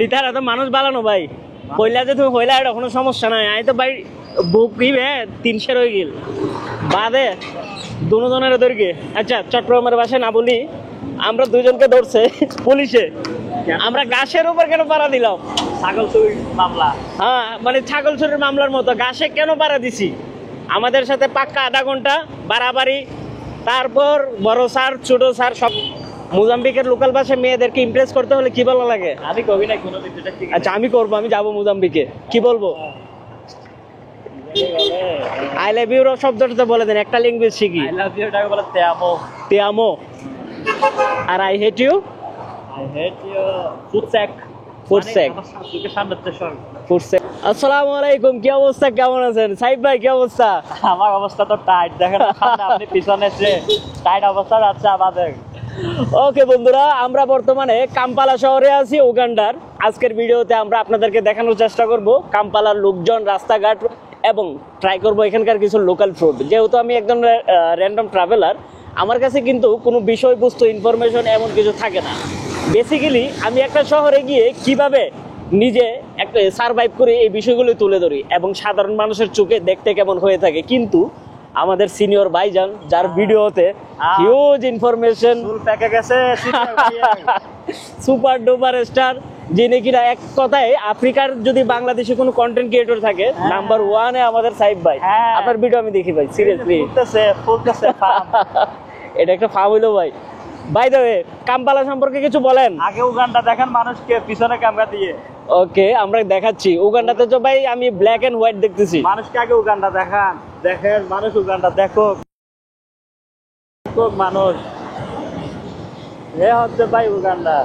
ইতারা তো মানুষ বালানো ভাই কইলা যে তুমি হইলা এটা কোনো সমস্যা নাই আমি তো ভাই বুক দিবে 300 হয়ে গেল বাদে দুজনের দৌড়কে আচ্ছা চট্টগ্রামের বাসায় না বলি আমরা দুজনকে ধরছে পুলিশে আমরা গাছের উপর কেন পাড়া দিলাম ছাগল চুরি মামলা হ্যাঁ মানে ছাগল চুরির মামলার মতো গাছে কেন পাড়া দিছি আমাদের সাথে পাক্কা আধা ঘন্টা বাড়াবাড়ি তারপর বড় স্যার ছোট স্যার সব মোজাম্বিকের লোকাল ভাষায় মেয়েদেরকে ইমপ্রেস করতে হলে কি বলা লাগে আমি কবি না কোনোদিন আচ্ছা আমি করবো আমি যাবো মোজাম্বিকে কি বলবো আই লাভ ইউ শব্দটা বলে দেন একটা ল্যাঙ্গুয়েজ শিখি আই লাভ ইউ টাকে বলে তে আমো তে আমো আর I hate you I hate you ফুটস্যাক ফুটস্যাক তোকে সামনে সর ফুটস্যাক আসসালামু আলাইকুম কি অবস্থা কেমন আছেন সাইদ ভাই কি অবস্থা আমার অবস্থা তো টাইট দেখেন সামনে আপনি পিছনে যে টাইট অবস্থা যাচ্ছে আমাদের ওকে বন্ধুরা আমরা বর্তমানে কাম্পালা শহরে আছি উগান্ডার আজকের ভিডিওতে আমরা আপনাদেরকে দেখানোর চেষ্টা করব কাম্পালার লোকজন রাস্তাঘাট এবং ট্রাই করব এখানকার কিছু লোকাল ফুড যেহেতু আমি একজন র্যান্ডম ট্রাভেলার আমার কাছে কিন্তু কোনো বিষয়বস্তু ইনফরমেশন এমন কিছু থাকে না বেসিক্যালি আমি একটা শহরে গিয়ে কিভাবে নিজে একটা সারভাইভ করে এই বিষয়গুলো তুলে ধরি এবং সাধারণ মানুষের চোখে দেখতে কেমন হয়ে থাকে কিন্তু আমাদের সিনিয়র ভাইজান যার ভিডিওতে হিউজ ইনফরমেশন ফুল প্যাকে গেছে সুপার ডুপার স্টার যিনি কিনা এক কথায় আফ্রিকার যদি বাংলাদেশে কোনো কন্টেন্ট ক্রিয়েটর থাকে নাম্বার 1 এ আমাদের সাইফ ভাই আপনার ভিডিও আমি দেখি ভাই সিরিয়াসলি ফুলতেছে এটা একটা ফার্ম হইলো ভাই বাই দ্য ওয়ে কাম্পালা সম্পর্কে কিছু বলেন আগে উগান্ডা দেখেন মানুষকে পিছনে ক্যামেরা দিয়ে ওকে আমরা দেখাচ্ছি উগান্ডাতে তো ভাই আমি ব্ল্যাক এন্ড হোয়াইট দেখতেছি মানুষকে আগে উগান্ডা দেখান দেখেন মানুষ উগান্ডা দেখো মানুষ এ হচ্ছে ভাই Uganda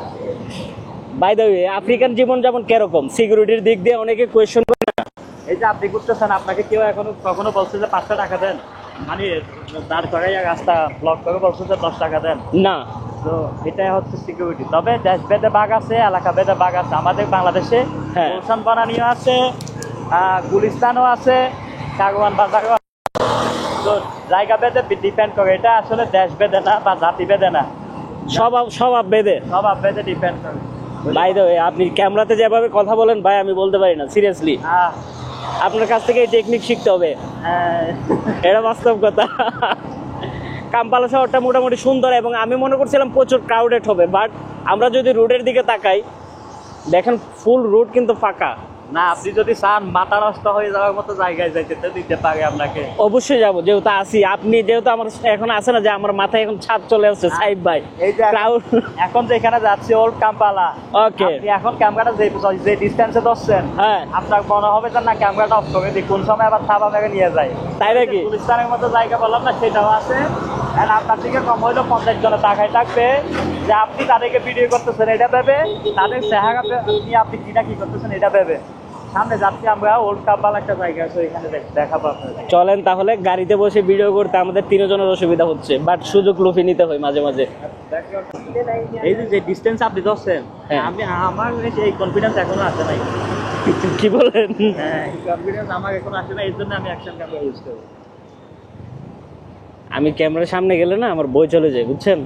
by the way African জীবনযাপন কিরকম সিকিউরিটির দিক দিয়ে অনেকে কোয়েশ্চেন করে না এই যে আপনি করতেছেন আপনাকে কেউ কখনো বলছে যে 500 টাকা দেন মানে দাঁড় করাইয়া রাস্তা ব্লক করে বলছে যে 10 টাকা দেন না তো এটাই হচ্ছে সিকিউরিটি তবে দেশ ভেদে বাঘ আছে এলাকা ভেদে বাঘ আছে আমাদের বাংলাদেশে গুলশান বানানিও আছে গুলিস্তানও আছে কাগওয়ান বাজারও আছে তো জায়গা ভেদে ডিপেন্ড করে এটা আসলে দেশ ভেদে না বা জাতি ভেদে না স্বভাব ভেদে ডিপেন্ড করে বাই দ্য ওয়ে আপনি ক্যামেরাতে যেভাবে কথা বলেন ভাই আমি বলতে পারি না সিরিয়াসলি আপনার কাছ থেকে এই টেকনিক শিখতে হবে এটা বাস্তব কথা কাম্পালা শহরটা মোটামুটি সুন্দর এবং আমি মনে করছিলাম প্রচুর ক্রাউডেড হবে বাট আমরা যদি রোডের দিকে তাকাই দেখেন ফুল রোড কিন্তু ফাঁকা না আপনি যদি চান মাথা নষ্ট হয়ে যাওয়ার মতো জায়গায় যাইতে দিতে পারে আপনাকে অবশ্যই যাবো যেহেতু আসি আপনি যেহেতু আমার এখন আছে না যে আমার মাথায় এখন ছাদ চলে আসছে সাইব ভাই এই যে এখন যেখানে যাচ্ছি ওল্ড কাম্পালা ওকে আপনি এখন ক্যামেরাটা যে ডিসটেন্সে ধরছেন হ্যাঁ আপনার মনে হবে যে না ক্যামেরাটা অফ করে দিই কোন সময় আবার থাবা মেরে নিয়ে যায় তাই নাকি গুলিস্তানের মতো জায়গা বললাম না সেটাও আছে আর আপনার থেকে কম হইলেও 50 জনের টাকায় থাকবে যে আপনি তাদেরকে ভিডিও করতেছেন এটা ভেবে তাদের চেহারা নিয়ে আপনি কি না কি করতেছেন এটা ভেবে সামনে যাচ্ছি আমরা ওল্ড কাম্পালা একটা জায়গা আছে এখানে দেখাবো আপনাদের চলেন তাহলে গাড়িতে বসে ভিডিও করতে আমাদের তিনজনের অসুবিধা হচ্ছে বাট সুযোগ লুফে নিতে হয় মাঝে মাঝে এই যে ডিসটেন্স আপনি ধরছেন আমি আমার এই কনফিডেন্স এখনো আসে নাই কি বলেন হ্যাঁ কনফিডেন্স আমার এখনো আসে না এই জন্য আমি অ্যাকশন ক্যামেরা ইউজ করি আমি ক্যামেরার সামনে গেলে না আমার বই চলে যায় বুঝছেন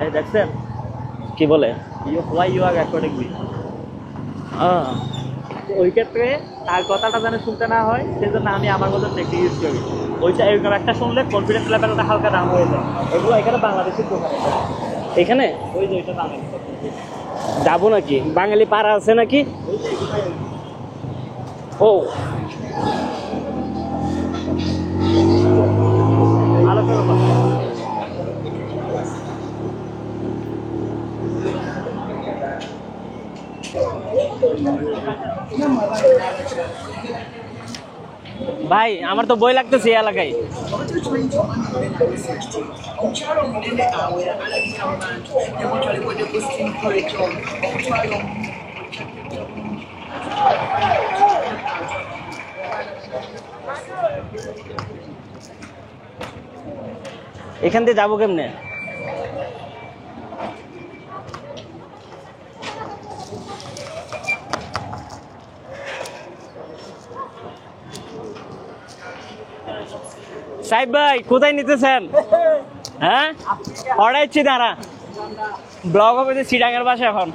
এই দেখছেন কি বলে ইউ আর রেকর্ডিং মি ওই ক্ষেত্রে তার কথাটা যেন শুনতে না হয় সেজন্য আমি আমার মতো টেকনিক ইউজ করি ওইটা এরকম একটা শুনলে কনফিডেন্স লেভেলটা হালকা ডাউন হয়ে যায় এগুলো এখানে বাংলাদেশের দোকানে এখানে ওই যে এটা বাঙালি যাবো নাকি বাঙালি পাড়া আছে নাকি ও ভালো করে ভাই আমার তো বই লাগতেছে এই এলাকায় এখান থেকে যাবো কেমনে সাহেব ভাই কোথায় নিতেছেন হ্যাঁ অড়াইছি দাঁড়া ব্লগ হবে যে চিটাঙের পাশে এখন।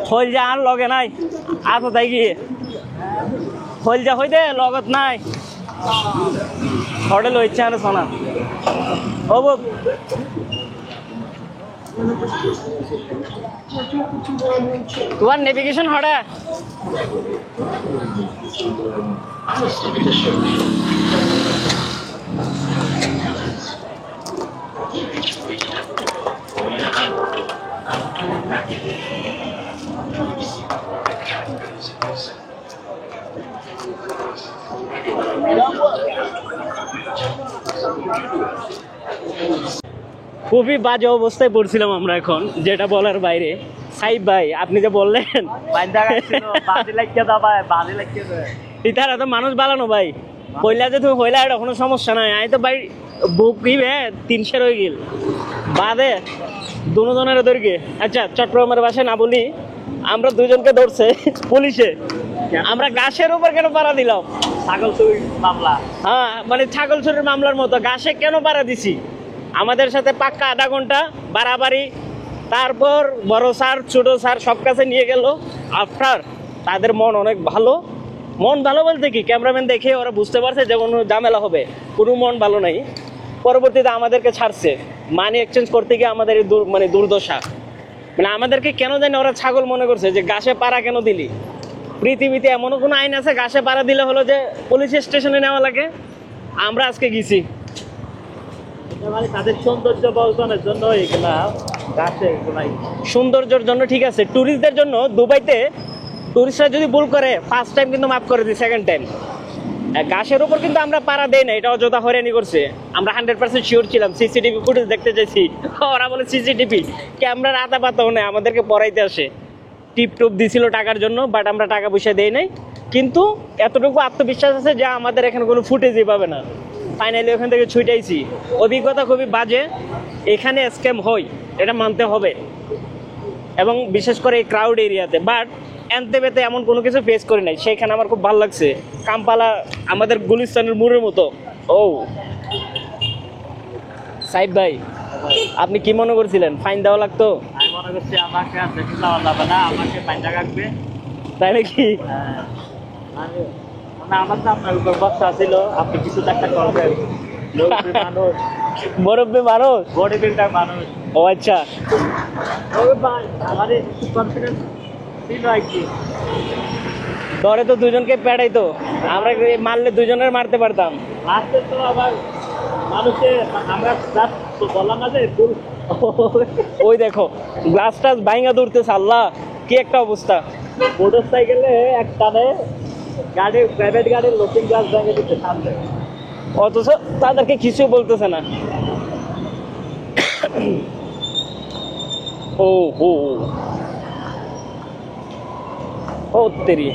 হইল যা আর লগে নাই আতো তাই কি হইল যা হইতে লগত নাই হোটেল ইচ্ছা আর সোনা ও তোমার নেভিগেশন হড়া খুবই বাজে অবস্থায় পড়ছিলাম আমরা এখন, যেটা বলার বাইরে। সাইব ভাই আপনি যে বললেন তারা তো মানুষ বালানো ভাই, পয়লা যে তুমি হইলা এটা কোনো সমস্যা নাই। আমি তো ভাই বুক দিবে 300 হয়ে গেল বাদে দুজনের দৈর্ঘ্যে। আচ্ছা চট্টগ্রামের বাসায় না বলি, আমরা দুজনকে ধরছে পুলিশে, আমরা গাছের উপর কেন পাড়া দিলাম? ছাগল চুরি মামলা। হ্যাঁ মানে ছাগল চুরির মামলার মতো গাছে কেন পাড়া দিছি? আমাদের সাথে পাক্কা আধা ঘন্টা বাড়াবাড়ি, তারপর বড় স্যার ছোট স্যার সব কাছে নিয়ে গেল। আফটার তাদের মন অনেক ভালো, মন ভালো বলতে কি ক্যামেরাম্যান দেখে ওরা বুঝতে পারছে যে কোনো ঝামেলা হবে, কোনো মন ভালো নাই। পরবর্তীতে আমাদেরকে ছাড়ছে, মানি এক্সচেঞ্জ করতে গিয়ে আমাদের এই মানে দুর্দশা, মানে আমাদেরকে কেন জানি ওরা ছাগল মনে করছে যে গাছে পাড়া কেন দিলি। পৃথিবীতে এমনও কোনো আইন আছে গাছে পাড়া দিলে হলো যে পুলিশ স্টেশনে নেওয়া লাগে? আমরা আজকে গেছি মানে তাদের সৌন্দর্য বর্ধনের জন্য এগুলা গাছে সৌন্দর্যের জন্য ঠিক আছে। ট্যুরিস্টদের জন্য দুবাইতে ট্যুরিস্টরা যদি ভুল করে ফার্স্ট টাইম কিন্তু মাফ করে দিই, সেকেন্ড টাইম গাছের উপর কিন্তু আমরা পাড়া দেই না, এটা অযথা হয়রানি করছে। আমরা 100% শিওর ছিলাম, সিসিটিভি ফুটেজ দেখতে চাইছি, ওরা বলে সিসিটিভি ক্যামেরার আতা পাতাও নেই, আমাদেরকে পড়াইতে আসে। টিপ টুপ দিছিল টাকার জন্য, বাট আমরা টাকা পয়সা দেই নাই। কিন্তু এতটুকু আত্মবিশ্বাস আছে যে আমাদের এখানে কোনো ফুটেজই পাবে না। ফাইনালি ওখান থেকে ছুটাইছি। অভিজ্ঞতা খুবই বাজে, এখানে স্ক্যাম হয় এটা মানতে হবে, এবং বিশেষ করে এই ক্রাউড এরিয়াতে। বাট এনতেবেতে এমন কোনো কিছু ফেস করি নাই, সেইখানে আমার খুব ভালো লাগছে। কাম্পালা আমাদের গুলিস্তানের মোড়ের মতো। ও সাইব ভাই আপনি কি মনে করছিলেন ফাইন দেওয়া লাগতো? আমি মনে করছি আমাকে আর দেখে যাওয়া যাবে না, আমাকে ফাইনটা কাটবে। তাই নাকি? মানে আমার তো আপনার উপর বস্তা ছিল, আপনি কিছু একটা করবেন। মানুষ মুরব্বী মানুষ, বডি বিল্ডার মানুষ। ও আচ্ছা, আমাদের কনফিডেন্স ছিল আর কি। ধরে তো দুজনকে পেড়াইতো, আমরা মারলে দুজনের মারতে পারতাম। লাস্টে তো আবার মানুষের আমরা তো বললাম না যে ওই দেখো গ্লাস টাস ভাঙা দৌড়তেছে, আল্লাহ কি একটা অবস্থা। মোটর সাইকেলে এক টানে গাড়ি, প্রাইভেট গাড়ির লোকিং গ্লাস ভেঙে দিচ্ছে সামনে, অথচ তাদেরকে কিছুই বলতেছে না। ও হো ও তেরি,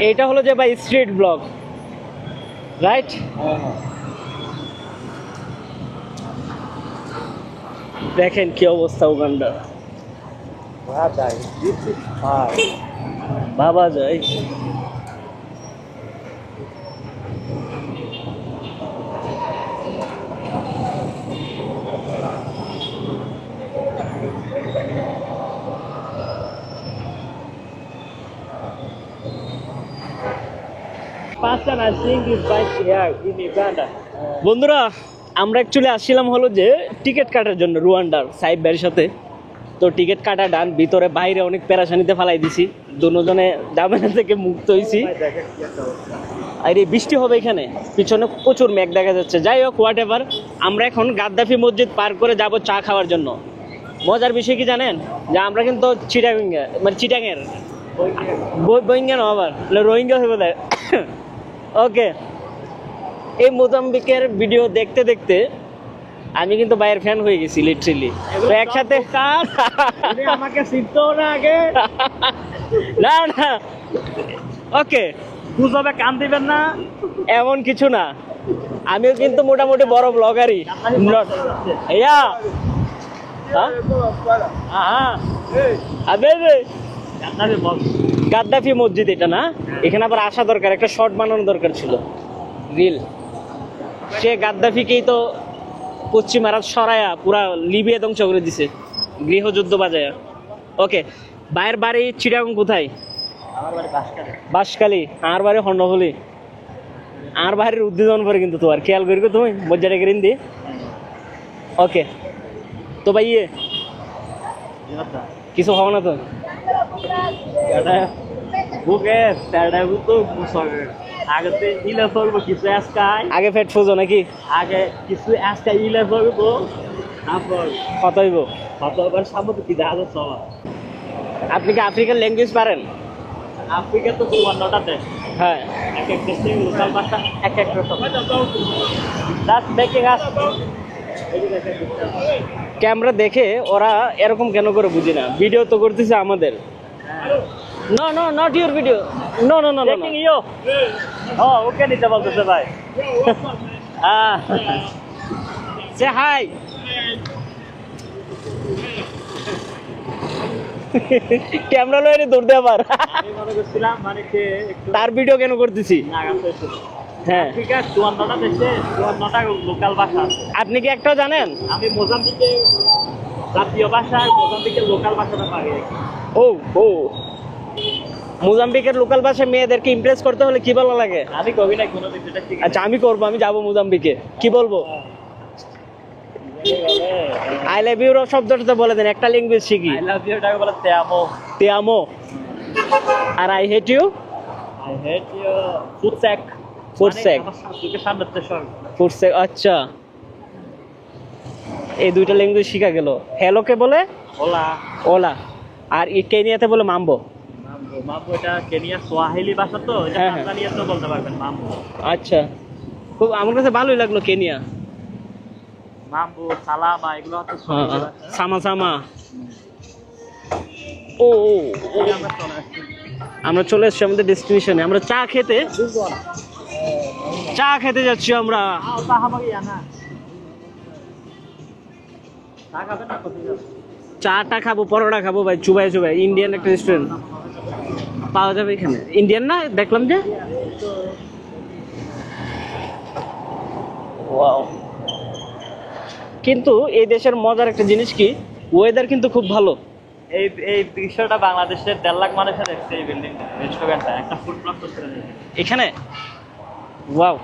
এইটা হলো যে ভাই স্ট্রিট ব্লগ, রাইট? দেখেন কি অবস্থা উগান্ডা, ভাবা যায়। বন্ধুরা আমরা অ্যাকচুয়ালি আসছিলাম হলো যে টিকিট কাটার জন্য রুয়ান্ডার সাইব ভাইয়ের সাথে। তো টিকিট কাটা ডান, ভিতরে বাইরে অনেক পেরাশানিতে ফেলাই দিছি, দুজনে ঝামেলা থেকে মুক্ত হয়েছি। আর এই বৃষ্টি হবে এখানে, পিছনে প্রচুর মেঘ দেখা যাচ্ছে। যাই হোক হোয়াট এভার, আমরা এখন গাদ্দাফি মসজিদ পার করে যাব চা খাওয়ার জন্য। মজার বিষয় কি জানেন, যে আমরা কিন্তু চিটাগাঙ্গা মানে চিটাঙের বইঙ্গা না আবার রোহিঙ্গা হয়ে বোধ হয়। ওকে, এই মোজাম্বিকের ভিডিও দেখতে দেখতে আমি কিন্তু ভাইয়ের ফ্যান হয়ে গেছি লিটারেলি। তো একসাথে আমাকে চিনতো না আগে, না না ওকে গুজবে কান দিবেন না এমন কিছু না, আমিও কিন্তু মোটামুটি বড় ব্লগারই। ইয়া গাদ্দাফি মসজিদ এটা না? এখানে আবার আসা দরকার, একটা শর্ট বানানো দরকার ছিল, রিল। সে গাদ্দাফিকেই তো পশ্চিমারা সরায়া পুরা লিবিয়া ধ্বংস করে দিছে, গৃহযুদ্ধ বাজায়া। ওকে, ভাইয়ের বাড়ি চিটাগং কোথায়? আমার বাড়ি বাঁশখালী। বাঁশখালী। আর বাড়ি হন্ডহলি। আর বাড়ির উদ্বোধন পরে কিন্তু তোমার খেয়াল করি তুমি মজ্জাটা করে দি। ওকে, তো ভাই কিছু হও না তো? আগে ফেট ফুজো নাকি? আগে কিছু আজকে ইলে করবো, তারপর কত হইব? কতবার সামনে কি দেখা যাচ্ছে। আপনি কি আফ্রিকার ল্যাঙ্গুয়েজ পারেন? আফ্রিকা তো 54টা দেশ, হ্যাঁ, এক এক দেশের লোকাল ভাষা এক এক রকম। That's making us ক্যামেরা দেখে ওরা এরকম কেন করে বুঝি না। ভিডিও তো করতেছে আমাদের। No no, not your video. No no no no. checking you. Oh, okay নিতে বলতেছে ভাই। সে হাই। ক্যামেরা লয়ে দৌড়তে আবার। আমি মনে করছিলাম মানে কে একটু তার ভিডিও কেন করতেছি? নাগাতে এসে। হ্যাঁ, আফ্রিকা 54টা দেশে 54টা লোকাল ভাষা আছে। আপনি কি একটাও জানেন? আমি মোজাম্বিকে জাতীয় ভাষা, মোজাম্বিকের লোকাল ভাষাটা পারি। ও ও, মোজাম্বিকের লোকাল ভাষায় মেয়েদেরকে ইমপ্রেস করতে হলে কি বলা লাগে? আমি কবি নাই কোনোদিন, যেটা ঠিক আচ্ছা, আমি করবো, আমি যাবো মোজাম্বিকে, কি বলবো? আই লাভ ইউ শব্দটা তো বলে দেন, একটা ল্যাঙ্গুয়েজ শিখি। আই লাভ ইউ টাকে বলে তে আমো। তে আমো। আর I hate you? I hate you ফুটস্যাক। ফুটস্যাক। তুই সামনে সর। ফুটস্যাক, আচ্ছা। এই দুইটা ল্যাঙ্গুয়েজ শিখা গেল। হ্যালো কে বলে? ওলা। ওলা। আর কেনিয়াতে বলে মাম্বো। মাম্বো, মাম্বো এটা কেনিয়া সোয়াহিলি ভাষা, তো এটা হ্যাঁ, হ্যাঁ। তানজানিয়াতেও বলতে পারবেন মাম্বো। আচ্ছা, খুব আমার কাছে ভালোই লাগলো কেনিয়া। মাম্বো, সালামা এগুলো হচ্ছে সোয়াহিলি ভাষা। সামা সামা। ও ও, আমরা চলে এসেছি আমাদের ডেস্টিনেশনে। আমরা চা খেতে যাচ্ছি আমরা। চাটা খাবো, পরোটা খাবো ভাই, চুবাই চুবাই। ইন্ডিয়ান একটা রেস্টুরেন্ট পাওয়া যাবে এখানে। ইন্ডিয়ান না, দেখলাম যে। ওয়াও। কিন্তু এই দেশের মজার একটা জিনিস কি, ওয়েদার কিন্তু খুব ভালো। এই এই দৃশ্যটা বাংলাদেশের 1.5 লাখ মানুষের দেখছে এই বিল্ডিংটা, রেস্টুরেন্টটা একটা ফুড ব্লক করতে। এখানে ওয়াও।